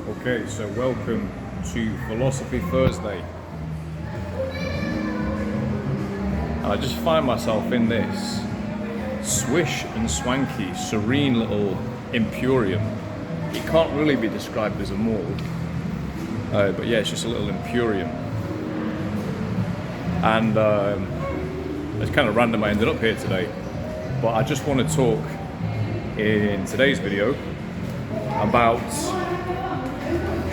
Okay, so welcome to Philosophy Thursday. And I just find myself in this swish and swanky, serene little emporium. It can't really be described as a mall, but yeah, it's just a little emporium. And it's kind of random I ended up here today, but I just want to talk in today's video about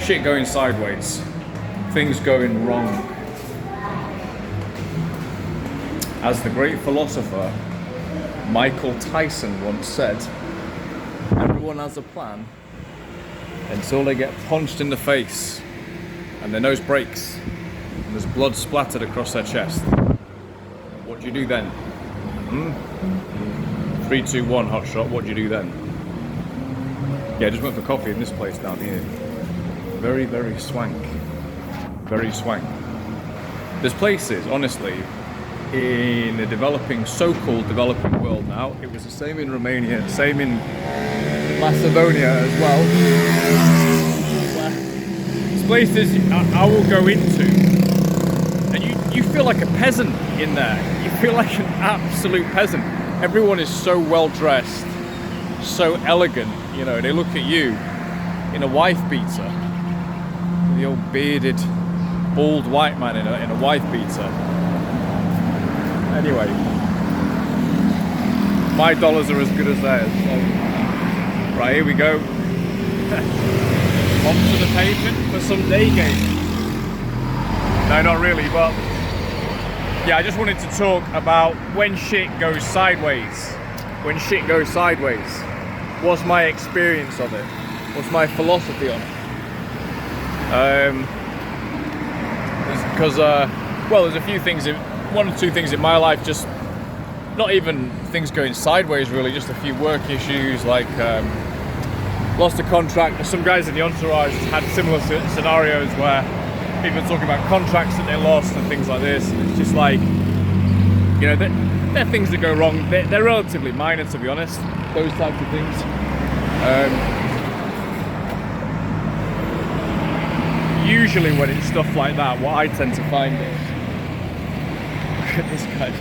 shit going sideways, things going wrong. As the great philosopher Michael Tyson once said, everyone has a plan until they get punched in the face and their nose breaks and there's blood splattered across their chest. What do you do then? 3, 2, 1, hot shot, what do you do then? Yeah, I just went for coffee in this place down here. Very, very swank. Very swank. There's places, honestly, in the developing, so-called developing world now. It was the same in Romania, same in Macedonia as well. There's places I will go into, and you feel like a peasant in there. You feel like an absolute peasant. Everyone is so well dressed, so elegant. You know, they look at you in a wife beater. The old bearded, bald white man in a wife beater. Anyway, my dollars are as good as theirs. So, right, here we go. Onto the pavement for some day game. No, not really, but yeah, I just wanted to talk about when shit goes sideways. When shit goes sideways. What's my experience of it? What's my philosophy on it? Because well, there's a few things, one or two things in my life, just not even things going sideways really, just a few work issues, like lost a contract. Some guys in the entourage had similar scenarios where people are talking about contracts that they lost and things like this, and it's just like, you know, they're things that go wrong. They're relatively minor, to be honest, those types of things. Usually when it's stuff like that, what I tend to find is, look at this guy's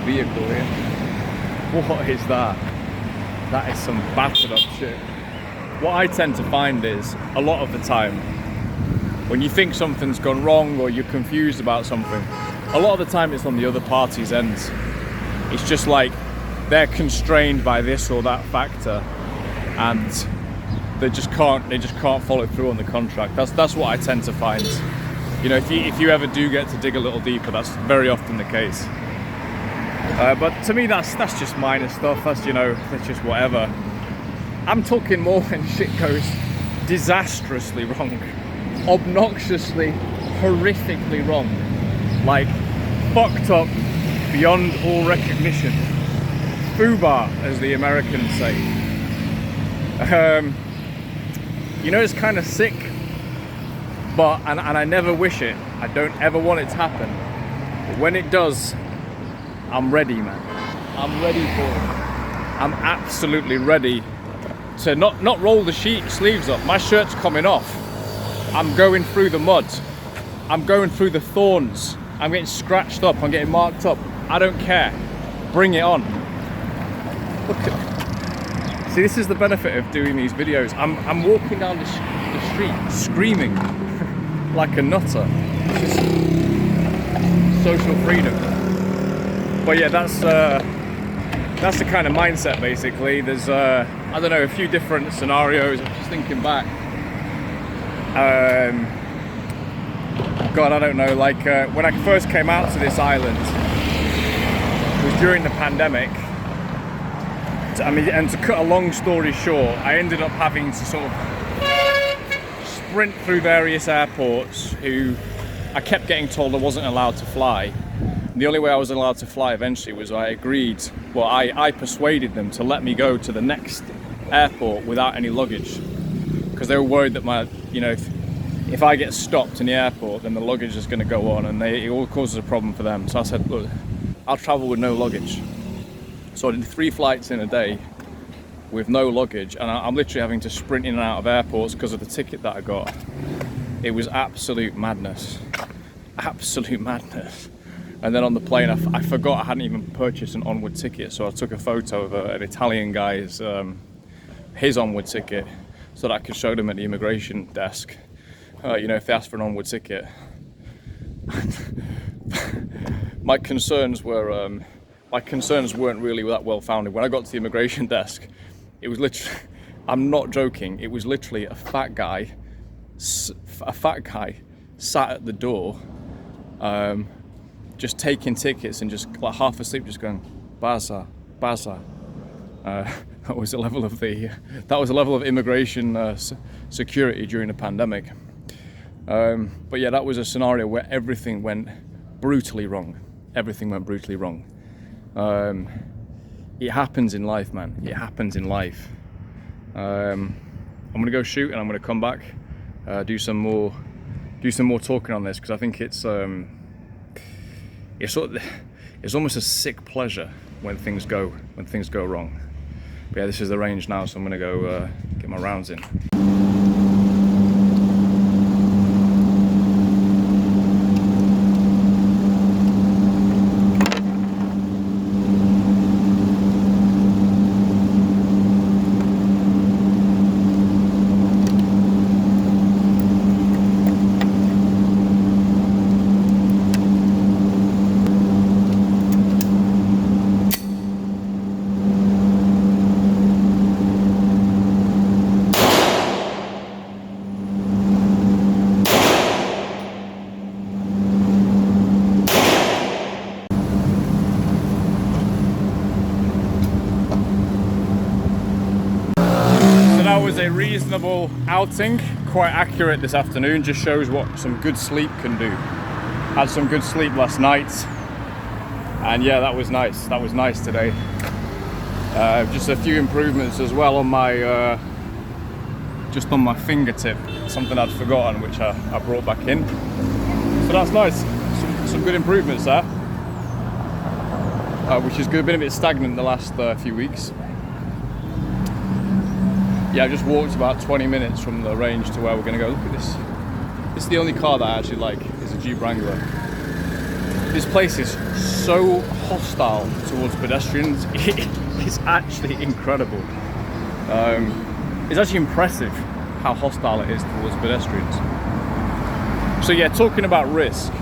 vehicle here. What is that? That is some battered up shit. What I tend to find is, a lot of the time, when you think something's gone wrong or you're confused about something, a lot of the time it's on the other party's end. It's just like they're constrained by this or that factor, and they just can't follow through on the contract. That's what I tend to find. You know, if you ever do get to dig a little deeper, that's very often the case. But to me, that's just minor stuff. That's, you know, that's just whatever. I'm talking more when shit goes disastrously wrong, obnoxiously, horrifically wrong, like fucked up beyond all recognition. Fubar, as the Americans say. You know, it's kind of sick, but and I never wish it. I don't ever want it to happen. But when it does, I'm ready, man. I'm ready for it. I'm absolutely ready to not roll the sleeves up. My shirt's coming off. I'm going through the mud. I'm going through the thorns. I'm getting scratched up. I'm getting marked up. I don't care. Bring it on. Look at. See, this is the benefit of doing these videos. I'm walking down the street screaming like a nutter. It's just social freedom. But yeah, that's the kind of mindset basically. There's I don't know, a few different scenarios. I'm just thinking back. God, I don't know. Like when I first came out to this island, it was during the pandemic. And to cut a long story short, I ended up having to sort of sprint through various airports who I kept getting told I wasn't allowed to fly. And the only way I was allowed to fly eventually was I persuaded them to let me go to the next airport without any luggage, because they were worried that if I get stopped in the airport, then the luggage is going to go on, and it all causes a problem for them. So I said, look, I'll travel with no luggage. So I did 3 flights in a day, with no luggage, and I'm literally having to sprint in and out of airports because of the ticket that I got. It was absolute madness. Absolute madness. And then on the plane, I forgot I hadn't even purchased an onward ticket, so I took a photo of an Italian guy's his onward ticket so that I could show them at the immigration desk. You know, if they asked for an onward ticket. My concerns weren't really that well founded. When I got to the immigration desk, it was literally, I'm not joking, it was literally a fat guy sat at the door, just taking tickets and just like half asleep, just going Baza. That was a level of immigration security during the pandemic. But yeah, that was a scenario where everything went brutally wrong. Everything went brutally wrong. It happens in life, man. It happens in life. I'm gonna go shoot, and I'm gonna come back, do some more talking on this, because I think it's almost a sick pleasure when things go wrong. But yeah, this is the range now, so I'm gonna go get my rounds in. A reasonable outing, quite accurate this afternoon, just shows what some good sleep can do. Had some good sleep last night, and yeah, that was nice today. Just a few improvements as well on my just on my fingertip, something I'd forgotten, which I brought back in, so that's nice. Some good improvements there, which is good. Been a bit stagnant the last few weeks. Yeah, I just walked about 20 minutes from the range to where we're going to go. Look at this. This is the only car that I actually like, is a Jeep Wrangler. This place is so hostile towards pedestrians. It is actually incredible. It's actually impressive how hostile it is towards pedestrians. So yeah, talking about risk.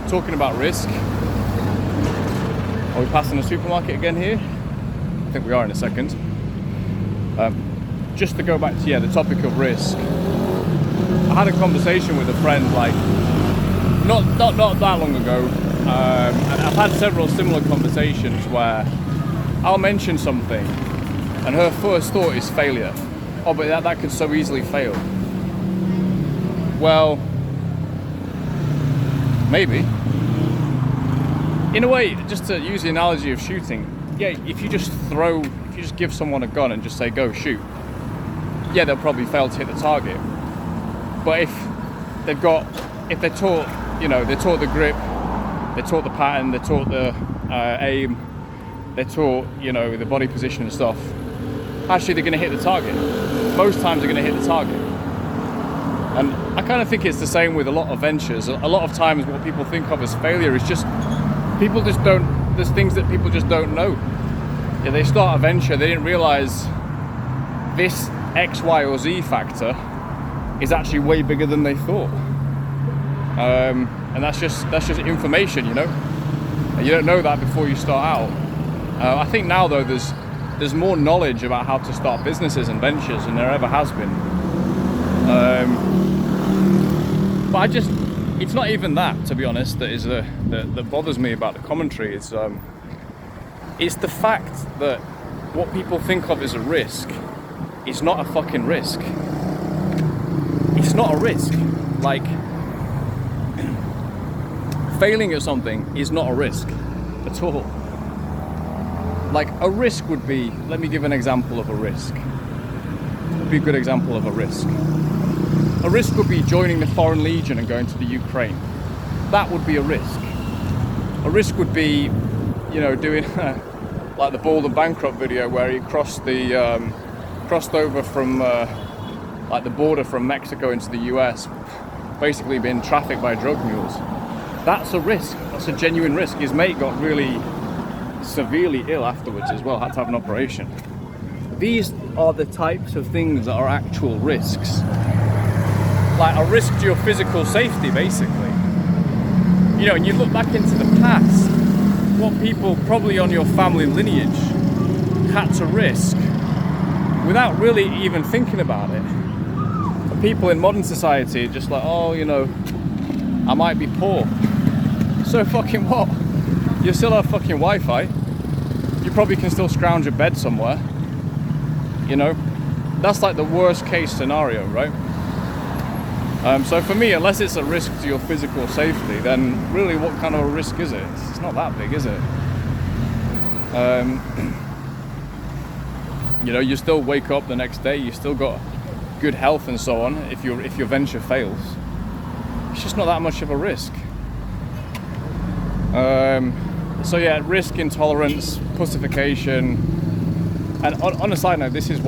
Are we passing a supermarket again here? I think we are in a second. Just to go back to the topic of risk, I had a conversation with a friend like not that long ago, and I've had several similar conversations where I'll mention something and her first thought is failure. Oh, but that could so easily fail. Well, maybe. In a way, just to use the analogy of shooting, yeah, if you just give someone a gun and just say go shoot, yeah, they'll probably fail to hit the target. But if they're taught, they're taught the grip, they're taught the pattern, they're taught the aim, they're taught, the body position and stuff, actually they're going to hit the target. Most times they're going to hit the target. And I kind of think it's the same with a lot of ventures. A lot of times what people think of as failure is just, there's things that people just don't know. Yeah, they start a venture, they didn't realize this X, Y, or Z factor is actually way bigger than they thought, and that's just information, and you don't know that before you start out. I think now though there's more knowledge about how to start businesses and ventures than there ever has been, but it's not even that, to be honest, that bothers me about the commentary. It's the fact that what people think of as a risk, it's not a fucking risk. It's not a risk. Like, failing at something is not a risk at all. Like, a risk would be, let me give an example of a risk. It would be a good example of a risk. A risk would be joining the Foreign Legion and going to the Ukraine. That would be a risk. A risk would be, doing like the Bald and Bankrupt video where he crossed the crossed over from like the border from Mexico into the US, basically being trafficked by drug mules. That's a risk. That's a genuine risk. His mate got really severely ill afterwards as well, had to have an operation. These are the types of things that are actual risks. Like a risk to your physical safety, basically. You know, and you look back into the past, what people probably on your family lineage had to risk without really even thinking about it. And people in modern society are just like, oh, you know, I might be poor. So fucking what? You still have fucking Wi-Fi. You probably can still scrounge a bed somewhere. You know, that's like the worst case scenario, right? So for me, unless it's a risk to your physical safety, then really what kind of a risk is it? It's not that big, is it? You know, you still wake up the next day, you still got good health and so on if your venture fails. It's just not that much of a risk. So yeah, risk intolerance, pussification, and on a side note, this is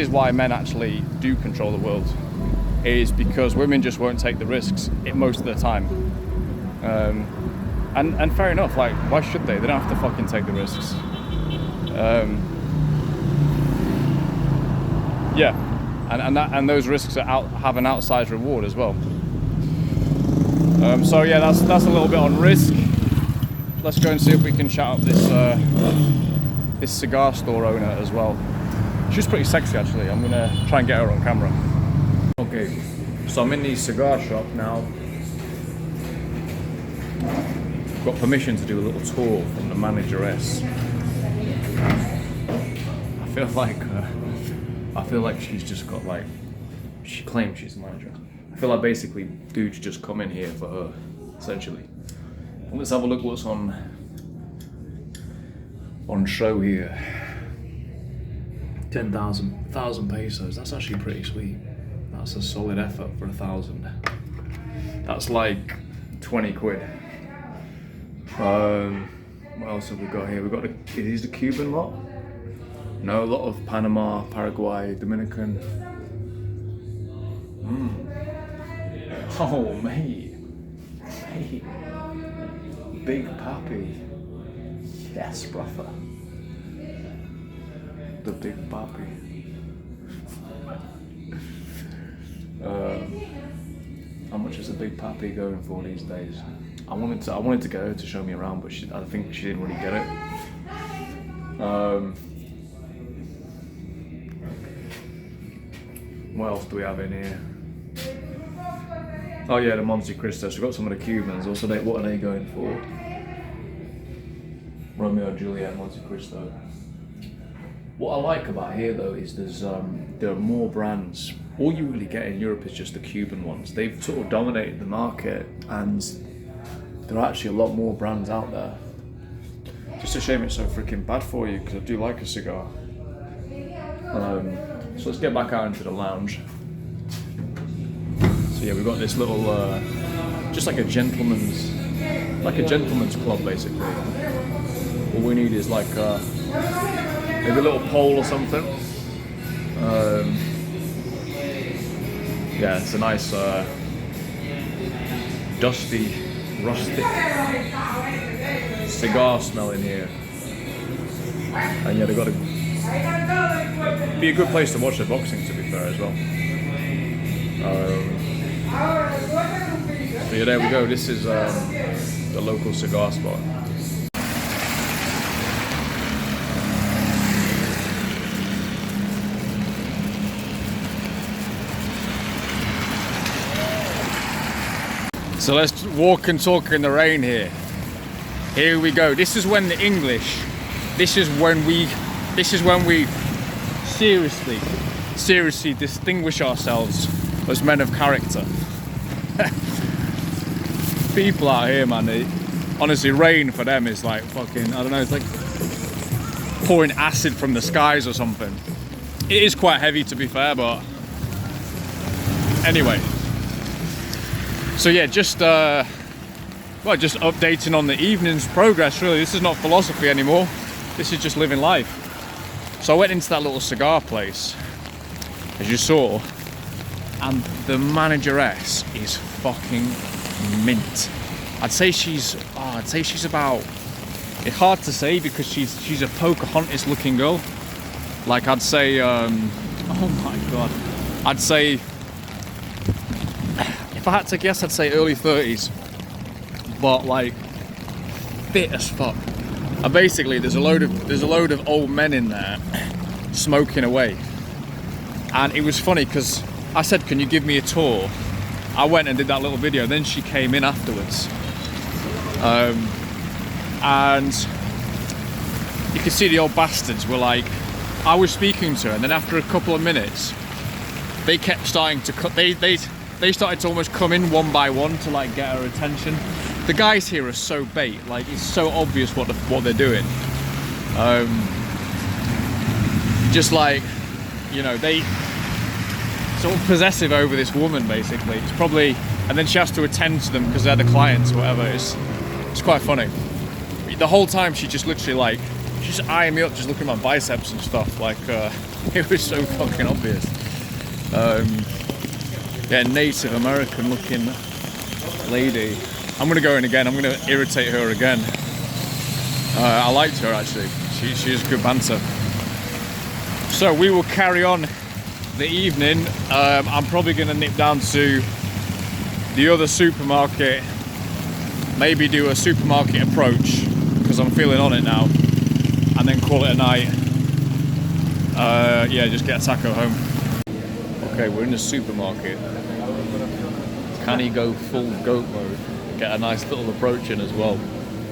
why men actually do control the world, is because women just won't take the risks most of the time. And fair enough, like, why should they? They don't have to fucking take the risks. Yeah, and those risks have an outsized reward as well. So yeah, that's a little bit on risk. Let's go and see if we can chat up this cigar store owner as well. She's pretty sexy actually. I'm gonna try and get her on camera. Okay, so I'm in the cigar shop now. Got permission to do a little tour from the manageress. I feel like she's just got like, she claims she's a manager. I feel like basically dudes just come in here for her, essentially. And let's have a look what's on show here. 1,000 pesos. That's actually pretty sweet. That's a solid effort for 1,000. That's like 20 quid. What else have we got here? We've got are these the Cuban lot? No, a lot of Panama, Paraguay, Dominican. Oh, mate. Big Papi. Yes, brother. The Big Papi. How much is a Big Papi going for these days? I wanted to get her to show me around, but I think she didn't really get it. What else do we have in here? Oh yeah, the Monte Cristos. We've got some of the Cubans. Also, what are they going for? Romeo and Juliet, Monte Cristo. What I like about here though is there are more brands. All you really get in Europe is just the Cuban ones. They've sort of dominated the market, and there are actually a lot more brands out there. Just a shame it's so freaking bad for you, because I do like a cigar. So let's get back out into the lounge. So yeah, we've got this little, just like a gentleman's club basically. All we need is like maybe a little pole or something. Yeah, it's a nice dusty, rustic cigar smell in here. And yeah, they've got to be a good place to watch the boxing, to be fair, as well. So yeah, there we go. This is the local cigar spot. So let's walk and talk in the rain here. Here we go. This is when the English, this is when we seriously distinguish ourselves as men of character. People out here, man, honestly, rain for them is like fucking, I don't know, it's like pouring acid from the skies or something. It is quite heavy, to be fair, but anyway. So yeah, just updating on the evening's progress, really. This is not philosophy anymore. This is just living life. So I went into that little cigar place. as you saw. And the manageress is fucking mint. I'd say she's about, it's hard to say because she's a Pocahontas looking girl. Like I'd say, oh my God. I'd say, if I had to guess, I'd say early 30s. But like, fit as fuck. And basically there's a load of old men in there smoking away. And it was funny because I said, can you give me a tour? I went and did that little video, then she came in afterwards. And you could see the old bastards were like, I was speaking to her, and then after a couple of minutes, they kept starting to cut, they started to almost come in one by one to like get her attention. The guys here are so bait, like it's so obvious what they're doing. Just like, you know, they sort of possessive over this woman basically. It's probably, and then she has to attend to them because they're the clients or whatever. It's quite funny. The whole time she just literally like, she's eyeing me up, just looking at my biceps and stuff. Like it was so fucking obvious. Yeah, Native American looking lady. I'm gonna go in again. I'm gonna irritate her again. I liked her actually. She's good banter. So we will carry on the evening. I'm probably gonna nip down to the other supermarket. Maybe do a supermarket approach because I'm feeling on it now, and then call it a night. Yeah, just get a taco home. Okay, we're in the supermarket. Can he go full goat mode? Get a nice little approach in as well.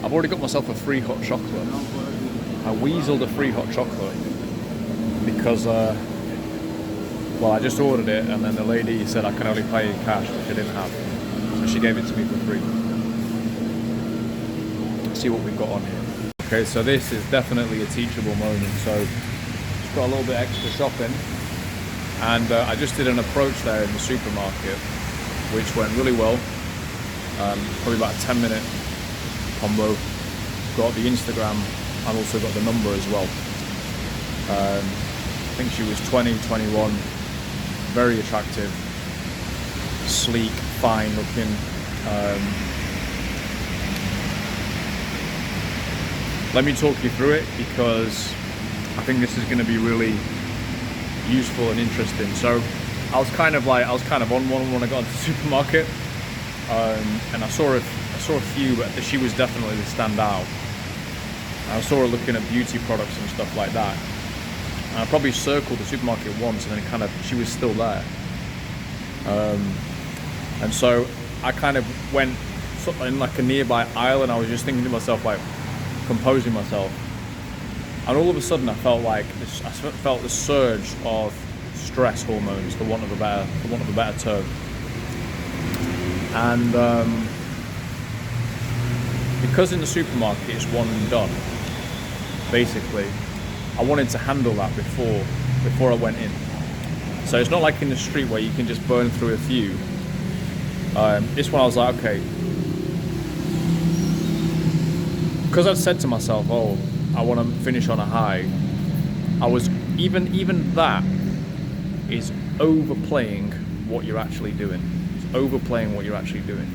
I've already got myself a free hot chocolate. I weaseled a free hot chocolate because, well, I just ordered it and then the lady said I can only pay in cash, which I didn't have. So she gave it to me for free. Let's see what we've got on here. Okay, so this is definitely a teachable moment. So just got a little bit extra shopping. And I just did an approach there in the supermarket, which went really well. Probably about a 10-minute combo. Got the Instagram and also got the number as well. I think she was 20, 21, very attractive, sleek, fine looking. Let me talk you through it because I think this is going to be really useful and interesting. So I was kind of on one when I got into the supermarket, and I saw a few, but she was definitely the standout. I saw her looking at beauty products and stuff like that. And I probably circled the supermarket once, and then she was still there. And so I kind of went in like a nearby aisle, and I was just thinking to myself, like composing myself. And all of a sudden, I felt the surge of stress hormones, for want of a better term. And because in the supermarket it's one and done, basically, I wanted to handle that before I went in. So it's not like in the street where you can just burn through a few. This one I was like, okay, because I'd said to myself, oh, I want to finish on a high. I was even that is overplaying what you're actually doing. It's overplaying what you're actually doing.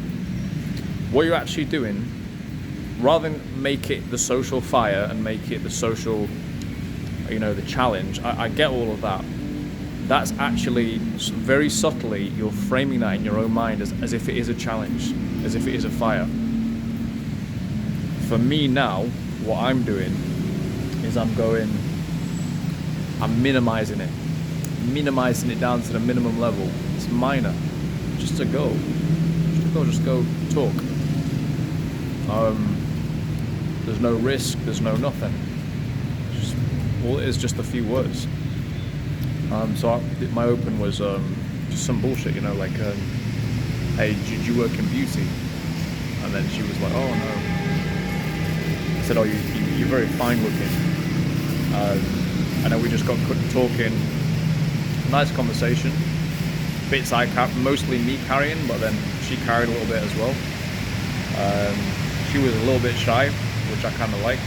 What you're actually doing, rather than make it the social fire and make it the social, you know, the challenge. I get all of that. That's actually very subtly you're framing that in your own mind as if it is a challenge, as if it is a fire. For me now, what I'm doing is I'm minimizing it down to the minimum level. It's minor, just to go talk. There's no risk, there's no nothing. All it is just a few words. So my open was just some bullshit, you know, like, hey, did you work in beauty? And then she was like, oh no. I said, oh, you're very fine looking. And then we just got talking. Nice conversation. Bits mostly me carrying, but then she carried a little bit as well. She was a little bit shy, which I kind of liked.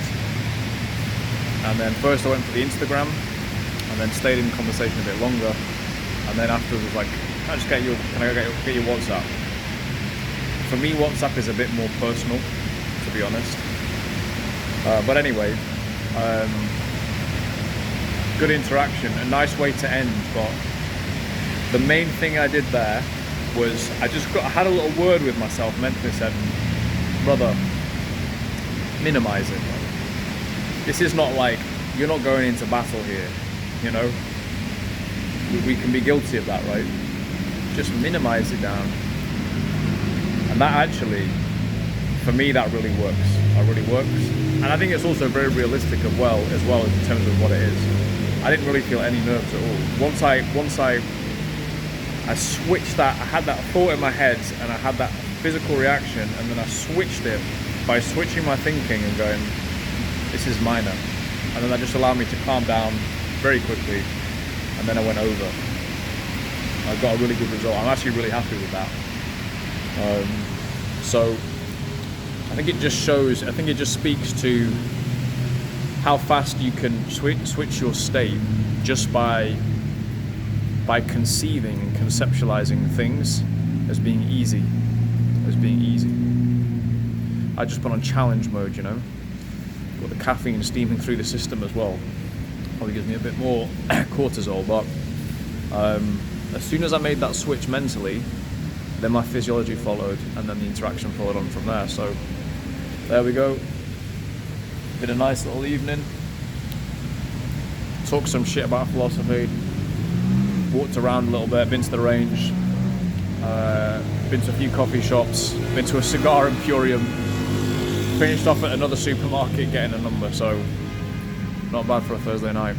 And then first I went for the Instagram, and then stayed in conversation a bit longer. And then afterwards was like, can I get your WhatsApp? For me, WhatsApp is a bit more personal, to be honest. But anyway, good interaction, a nice way to end. But the main thing I did there was I had a little word with myself, mentally said, brother, minimize it. This is not like, you're not going into battle here, you know? We can be guilty of that, right? Just minimize it down. And that actually, for me, that really works. That really works. And I think it's also very realistic as well in terms of what it is. I didn't really feel any nerves at all. Once I switched that, I had that thought in my head and I had that physical reaction, and then I switched it by switching my thinking and going, this is minor. And then that just allowed me to calm down very quickly, and then I went over. I got a really good result. I'm actually really happy with that. So I think it just speaks to how fast you can switch your state just by conceiving and conceptualizing things as being easy. I just put on challenge mode, you know. Got the caffeine steaming through the system as well. Probably gives me a bit more cortisol, but as soon as I made that switch mentally, then my physiology followed, and then the interaction followed on from there. So there we go. Been a nice little evening. Talked some shit about philosophy. Walked around a little bit. Been to the range. Been to a few coffee shops. Been to a cigar emporium. Finished off at another supermarket getting a number. So not bad for a Thursday night.